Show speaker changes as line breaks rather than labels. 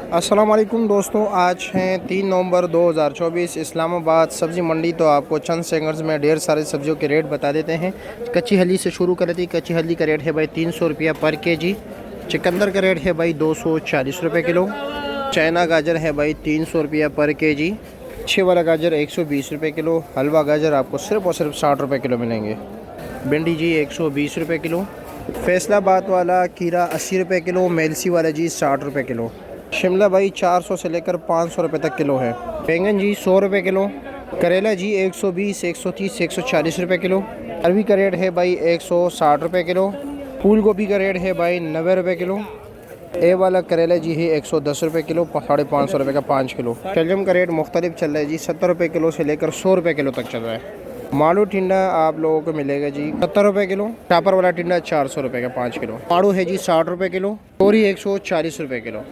अस्सलाम वालेकुम दोस्तों, आज हैं 3 नवंबर 2024 इस्लामाबाद सब्ज़ी मंडी। तो आपको चंद सेकंड्स में ढेर सारे सब्जियों के रेट बता देते हैं। कच्ची हल्दी से शुरू कर थी। कच्ची हल्दी का रेट है भाई 300 रुपया पर केजी। चुकंदर का रेट है भाई 240 रुपये किलो। चाइना गाजर है भाई 300 रुपया पर केजी। अच्छे वाला गाजर 120 रुपये किलो। हलवा गाजर आपको सिर्फ और सिर्फ 60 रुपये किलो मिलेंगे। भिंडी जी 120 रुपये किलो। फैसलाबाद वाला खीरा 80 रुपये किलो। मेलसी वाला जी 60 रुपये किलो। शिमला भाई 400 से लेकर 500 रुपये तक किलो है। बैंगन जी 100 रुपये किलो। करेला जी 120, 130, 140 रुपये किलो। अरबी का रेट है भाई 160 रुपये किलो। फूल गोभी का रेट है भाई 90 रुपये किलो। ए वाला करेला जी है 110 रुपये किलो, 550 रुपये का 5 किलो। शलजम का रेट मुख्तलिफ चल रहा है जी, 70 रुपये किलो से लेकर 100 रुपये किलो तक चल रहा है। माड़ू टिंडा आप लोगों को मिलेगा जी 70 रुपये किलो। चापर वाला टिंडा 400 रुपये का 5 किलो। माड़ू है जी 60 रुपये किलो। तोरी 140 रुपये किलो।